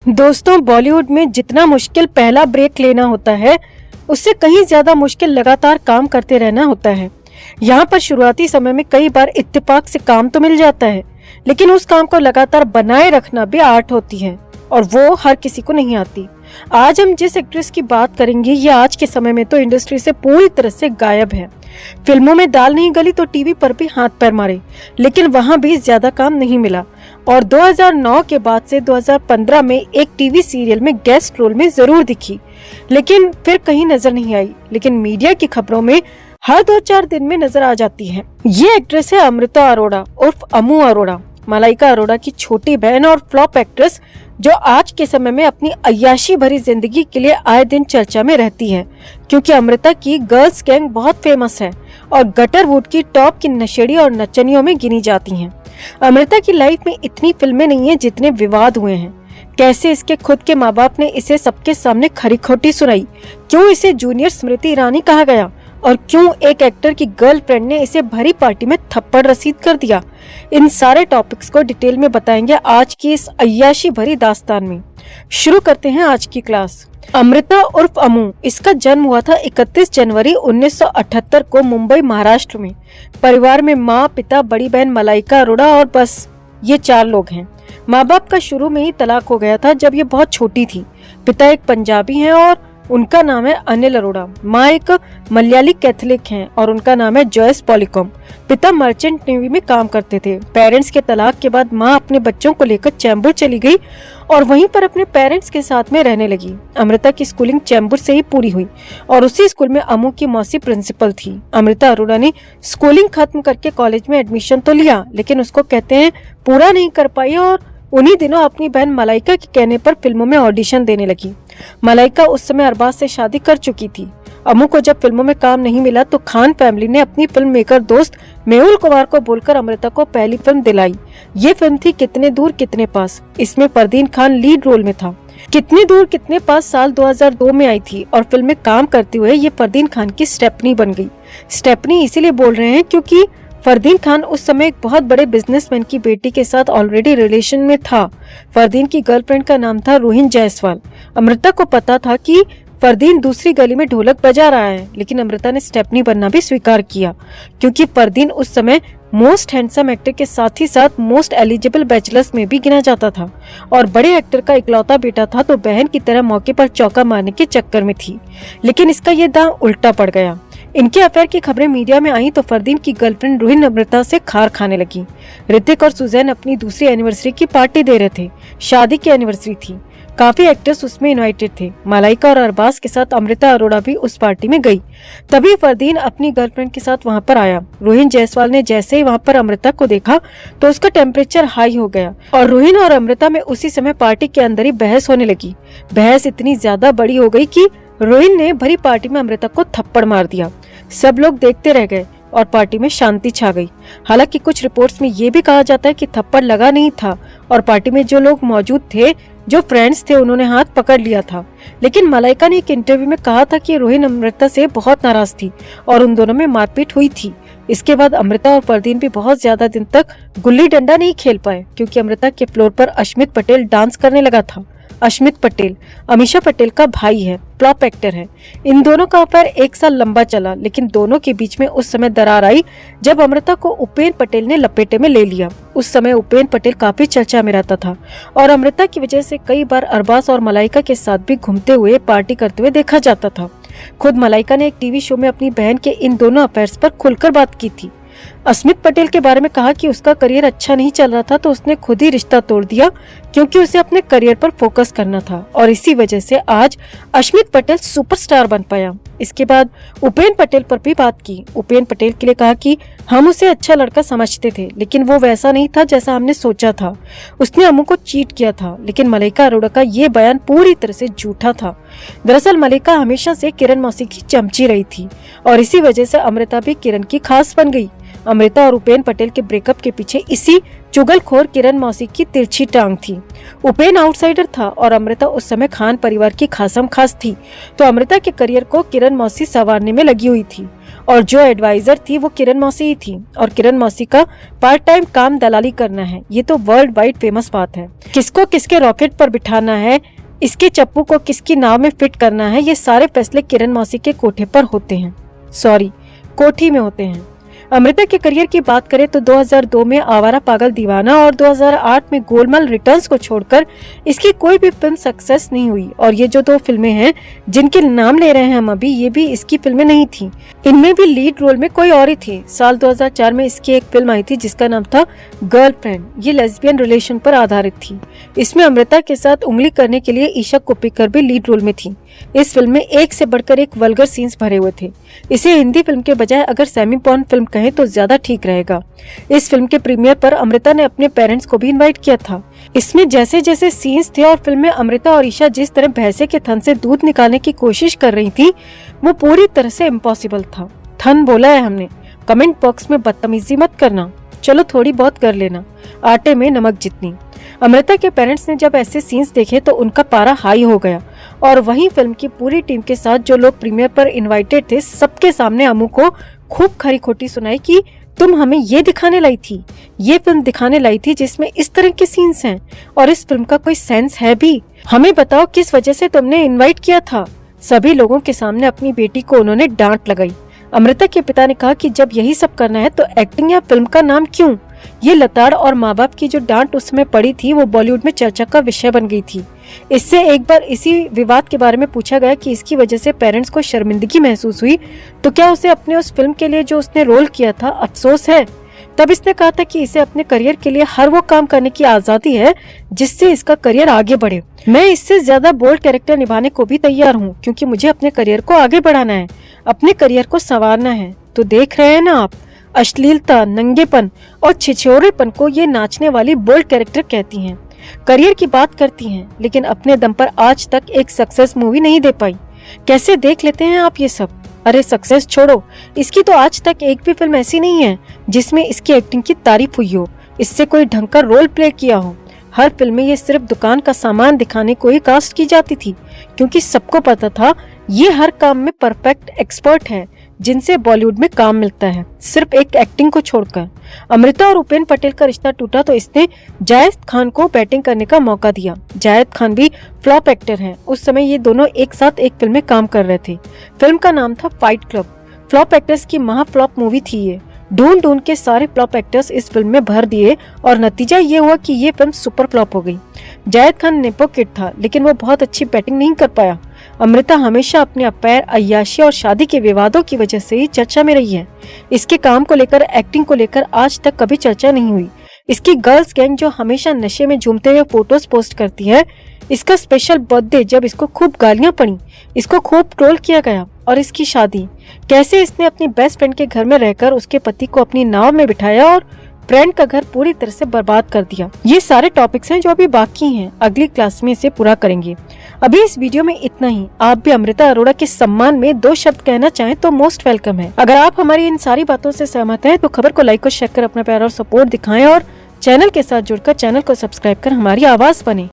दोस्तों, बॉलीवुड में जितना मुश्किल पहला ब्रेक लेना होता है, उससे कहीं ज्यादा मुश्किल लगातार काम करते रहना होता है। यहाँ पर शुरुआती समय में कई बार इत्तेफाक से काम तो मिल जाता है, लेकिन उस काम को लगातार बनाए रखना भी आर्ट होती है और वो हर किसी को नहीं आती। आज हम जिस एक्ट्रेस की बात करेंगे, ये आज के समय में तो इंडस्ट्री से पूरी तरह से गायब है। फिल्मों में दाल नहीं गली तो टीवी पर भी हाथ पैर मारे, लेकिन वहां भी ज्यादा काम नहीं मिला और 2009 के बाद से 2015 में एक टीवी सीरियल में गेस्ट रोल में जरूर दिखी, लेकिन फिर कहीं नजर नहीं आई। लेकिन मीडिया की खबरों में हर 2-4 दिन में नजर आ जाती है। ये एक्ट्रेस है अमृता अरोड़ा उर्फ अमू अरोड़ा, मलाइका अरोड़ा की छोटी बहन और फ्लॉप एक्ट्रेस, जो आज के समय में अपनी अय्याशी भरी जिंदगी के लिए आए दिन चर्चा में रहती है, क्योंकि अमृता की गर्ल्स गैंग बहुत फेमस है और गटरवुड की टॉप की नशेड़ी और नचनियों में गिनी जाती हैं। अमृता की लाइफ में इतनी फिल्में नहीं है जितने विवाद हुए हैं। कैसे इसके खुद के माँ बाप ने इसे सबके सामने खरी खोटी सुनाई, क्यों इसे जूनियर स्मृति ईरानी कहा गया और क्यों एक एक्टर की गर्लफ्रेंड ने इसे भरी पार्टी में थप्पड़ रसीद कर दिया, इन सारे टॉपिक्स को डिटेल में बताएंगे आज की इस अय्याशी भरी दास्तान में। शुरू करते हैं आज की क्लास। अमृता उर्फ अमू, इसका जन्म हुआ था 31 जनवरी 1978 को मुंबई, महाराष्ट्र में। परिवार में माँ, पिता, बड़ी बहन मलाइका अरोड़ा और बस ये 4 लोग हैं। माँ बाप का शुरू में ही तलाक हो गया था जब ये बहुत छोटी थी। पिता एक पंजाबी हैं और उनका नाम है अनिल अरोड़ा। माँ एक मलयाली कैथोलिक हैं और उनका नाम है जॉयस पॉलीकॉम। पिता मर्चेंट नेवी में काम करते थे। पेरेंट्स के तलाक के बाद माँ अपने बच्चों को लेकर चैम्बूर चली गई और वहीं पर अपने पेरेंट्स के साथ में रहने लगी। अमृता की स्कूलिंग चैम्बूर से ही पूरी हुई और उसी स्कूल में अमू की मौसी प्रिंसिपल थी। अमृता अरोड़ा ने स्कूलिंग खत्म करके कॉलेज में एडमिशन तो लिया, लेकिन उसको कहते हैं पूरा नहीं कर पाई और उन्हीं दिनों अपनी बहन मलाइका के कहने पर फिल्मों में ऑडिशन देने लगी। मलाइका उस समय अरबाज से शादी कर चुकी थी। अमू को जब फिल्मों में काम नहीं मिला तो खान फैमिली ने अपनी फिल्म मेकर दोस्त मेहुल कुमार को बोलकर अमृता को पहली फिल्म दिलाई। ये फिल्म थी कितने दूर कितने पास। इसमें फरदीन खान लीड रोल में था। कितने दूर कितने पास साल 2002 में आई थी और फिल्म में काम करते हुए ये फरदीन खान की स्टेपनी बन गई। स्टेपनी इसीलिए बोल रहे हैं क्योंकि फरदीन खान उस समय एक बहुत बड़े बिजनेसमैन की बेटी के साथ ऑलरेडी रिलेशन में था। फरदीन की गर्लफ्रेंड का नाम था रोहिन जायसवाल। अमृता को पता था कि फरदीन दूसरी गली में ढोलक बजा रहा है, लेकिन अमृता ने स्टेपनी बनना भी स्वीकार किया क्योंकि फरदीन उस समय मोस्ट हैंडसम एक्टर के साथ ही साथ मोस्ट एलिजिबल बैचलर्स में भी गिना जाता था और बड़े एक्टर का इकलौता बेटा था, तो बहन की तरह मौके पर चौका मारने के चक्कर में थी। लेकिन इसका ये दांव उल्टा पड़ गया। इनके अफेयर की खबरें मीडिया में आई तो फरदीन की गर्लफ्रेंड रोहिन अमृता से खार खाने लगी। ऋतिक और सुजैन अपनी दूसरी एनिवर्सरी की पार्टी दे रहे थे। शादी की एनिवर्सरी थी। काफी एक्टर्स उसमें इनवाइटेड थे। मलाइका और अरबाज के साथ अमृता अरोड़ा भी उस पार्टी में गई। तभी फरदीन अपनी गर्लफ्रेंड के साथ वहां पर आया। रोहिन जायसवाल ने जैसे ही वहां पर अमृता को देखा तो उसका टेम्परेचर हाई हो गया और रोहिन और अमृता में उसी समय पार्टी के अंदर ही बहस होने लगी। बहस इतनी ज्यादा बड़ी हो गई कि रोहिन ने भरी पार्टी में अमृता को थप्पड़ मार दिया। सब लोग देखते रह गए और पार्टी में शांति छा गई। हालांकि कुछ रिपोर्ट्स में ये भी कहा जाता है कि थप्पड़ लगा नहीं था और पार्टी में जो लोग मौजूद थे, जो फ्रेंड्स थे, उन्होंने हाथ पकड़ लिया था। लेकिन मलाइका ने एक इंटरव्यू में कहा था कि रोहिन अमृता से बहुत नाराज थी और उन दोनों में मारपीट हुई थी। इसके बाद अमृता और फरदीन भी बहुत ज्यादा दिन तक गुल्ली डंडा नहीं खेल पाए क्योंकि अमृता के फ्लोर पर अश्मित पटेल डांस करने लगा था। अश्मित पटेल अमीषा पटेल का भाई है, फ्लॉप एक्टर है। इन दोनों का अफेयर 1 साल लंबा चला, लेकिन दोनों के बीच में उस समय दरार आई जब अमृता को उपेन पटेल ने लपेटे में ले लिया। उस समय उपेन पटेल काफी चर्चा में रहता था और अमृता की वजह से कई बार अरबाज और मलाइका के साथ भी घूमते हुए पार्टी करते हुए देखा जाता था। खुद मलाइका ने एक टीवी शो में अपनी बहन के इन दोनों अफेयर्स पर खुलकर बात की थी। अस्मित पटेल के बारे में कहा कि उसका करियर अच्छा नहीं चल रहा था तो उसने खुद ही रिश्ता तोड़ दिया क्योंकि उसे अपने करियर पर फोकस करना था और इसी वजह से आज अश्मित पटेल सुपरस्टार बन पाया। इसके बाद उपेन पटेल पर भी बात की। उपेन पटेल के लिए कहा कि हम उसे अच्छा लड़का समझते थे, लेकिन वो वैसा नहीं था जैसा हमने सोचा था। उसने अमू को चीट किया था। लेकिन मलाइका अरोड़ा का ये बयान पूरी तरह से झूठा था। दरअसल मलाइका हमेशा से किरण मौसी की चमची रही थी और इसी वजह से अमृता भी किरण की खास बन गई। अमृता और उपेन पटेल के ब्रेकअप के पीछे इसी चुगलखोर किरण मौसी की तिरछी टांग थी। उपेन आउटसाइडर था और अमृता उस समय खान परिवार की खासम खास थी, तो अमृता के करियर को किरण मौसी संवारने में लगी हुई थी और जो एडवाइजर थी वो किरण मौसी ही थी। और किरण मौसी का पार्ट टाइम काम दलाली करना है, ये तो वर्ल्ड वाइड फेमस बात है। किसको किसके रॉकेट पर बिठाना है, इसके चप्पू को किसकी नाव में फिट करना है, ये सारे फैसले किरण मौसी के कोठे पर होते हैं, सॉरी कोठी में होते हैं। अमृता के करियर की बात करें तो 2002 में आवारा पागल दीवाना और 2008 में गोलमाल रिटर्न्स को छोड़कर इसकी कोई भी फिल्म सक्सेस नहीं हुई। और ये जो 2 फिल्में हैं जिनके नाम ले रहे हैं हम अभी, ये भी इसकी फिल्में नहीं थी। इनमें भी लीड रोल में कोई और ही थी। साल 2004 में इसकी एक फिल्म आई थी जिसका नाम था गर्लफ्रेंड। ये लेस्बियन रिलेशन पर आधारित थी। इसमें अमृता के साथ उंगली करने के लिए ईशा कोप्पिकर भी लीड रोल में थी। इस फिल्म में एक से बढ़कर एक वल्गर सीन्स भरे हुए थे। इसे हिंदी फिल्म के बजाय अगर सेमी पॉर्न फिल्म कहें तो ज्यादा ठीक रहेगा। इस फिल्म के प्रीमियर पर अमृता ने अपने पेरेंट्स को भी इनवाइट किया था। इसमें जैसे जैसे सीन्स थे और फिल्म में अमृता और ईशा जिस तरह भैंसे के थन से दूध निकालने की कोशिश कर रही थी वो पूरी तरह से इम्पॉसिबल था। थन बोला है हमने, कमेंट बॉक्स में बदतमीजी मत करना, चलो थोड़ी बहुत कर लेना, आटे में नमक जितनी। अमृता के पेरेंट्स ने जब ऐसे सीन्स देखे तो उनका पारा हाई हो गया और वहीं फिल्म की पूरी टीम के साथ जो लोग प्रीमियर पर इनवाइटेड थे सबके सामने अमू को खूब खरी खोटी सुनाई कि तुम हमें ये दिखाने लाई थी, ये फिल्म दिखाने लाई थी जिसमें इस तरह के सीन्स हैं और इस फिल्म का कोई सेंस है भी? हमें बताओ किस वजह से तुमने इनवाइट किया था। सभी लोगों के सामने अपनी बेटी को उन्होंने डांट लगाई। अमृता के पिता ने कहा कि जब यही सब करना है तो एक्टिंग या फिल्म का नाम क्यों? ये लताड़ और माँ बाप की जो डांट उसमें पड़ी थी वो बॉलीवुड में चर्चा का विषय बन गई थी। इससे एक बार इसी विवाद के बारे में पूछा गया कि इसकी वजह से पेरेंट्स को शर्मिंदगी महसूस हुई तो क्या उसे अपने उस फिल्म के लिए जो उसने रोल किया था अफसोस है। तब इसने कहा था कि इसे अपने करियर के लिए हर वो काम करने की आजादी है जिससे इसका करियर आगे बढ़े। मैं इससे ज्यादा बोल्ड कैरेक्टर निभाने को भी तैयार हूँ क्योंकि मुझे अपने करियर को आगे बढ़ाना है, अपने करियर को संवारना है। तो देख रहे हैं ना आप, अश्लीलता, नंगेपन और छिछोरेपन को ये नाचने वाली बोल्ड कैरेक्टर कहती हैं। करियर की बात करती हैं लेकिन अपने दम पर आज तक एक सक्सेस मूवी नहीं दे पाई। कैसे देख लेते हैं आप ये सब? अरे सक्सेस छोड़ो, इसकी तो आज तक एक भी फिल्म ऐसी नहीं है जिसमें इसकी एक्टिंग की तारीफ हुई हो, इससे कोई ढंग का रोल प्ले किया हो। हर फिल्म में ये सिर्फ दुकान का सामान दिखाने को ही कास्ट की जाती थी क्योंकि सबको पता था ये हर काम में परफेक्ट एक्सपर्ट है जिनसे बॉलीवुड में काम मिलता है, सिर्फ एक एक्टिंग को छोड़कर। अमृता और उपेन पटेल का रिश्ता टूटा तो इसने जायद खान को बैटिंग करने का मौका दिया। जायद खान भी फ्लॉप एक्टर हैं। उस समय ये दोनों एक साथ एक फिल्म में काम कर रहे थे। फिल्म का नाम था फाइट क्लब। फ्लॉप एक्टर्स की महा फ्लॉप मूवी थी ये। ढूंढ ढूंढ के सारे फ्लॉप एक्टर्स इस फिल्म में भर दिए और नतीजा ये हुआ कि ये फिल्म सुपर फ्लॉप हो गई। जायद खान नेपो किड था लेकिन वो बहुत अच्छी बैटिंग नहीं कर पाया। अमृता हमेशा अपने अफेयर, अय्याशी और शादी के विवादों की वजह से ही चर्चा में रही है। इसके काम को लेकर, एक्टिंग को लेकर आज तक कभी चर्चा नहीं हुई। इसकी गर्ल्स गैंग जो हमेशा नशे में झूमते हुए फोटोज पोस्ट करती है, इसका स्पेशल बर्थडे जब इसको खूब गालियां पड़ी, इसको खूब ट्रोल किया गया, और इसकी शादी कैसे इसने अपनी बेस्ट फ्रेंड के घर में रहकर उसके पति को अपनी नाव में बिठाया और फ्रेंड का घर पूरी तरह से बर्बाद कर दिया। ये सारे टॉपिक्स हैं जो अभी बाकी हैं, अगली क्लास में इसे पूरा करेंगे। अभी इस वीडियो में इतना ही। आप भी अमृता अरोड़ा के सम्मान में 2 शब्द कहना चाहें तो मोस्ट वेलकम है। अगर आप हमारी इन सारी बातों से सहमत हैं तो खबर को लाइक और शेयर कर अपना प्यार और सपोर्ट दिखाएं और चैनल के साथ जुड़कर चैनल को सब्सक्राइब कर हमारी आवाज बने।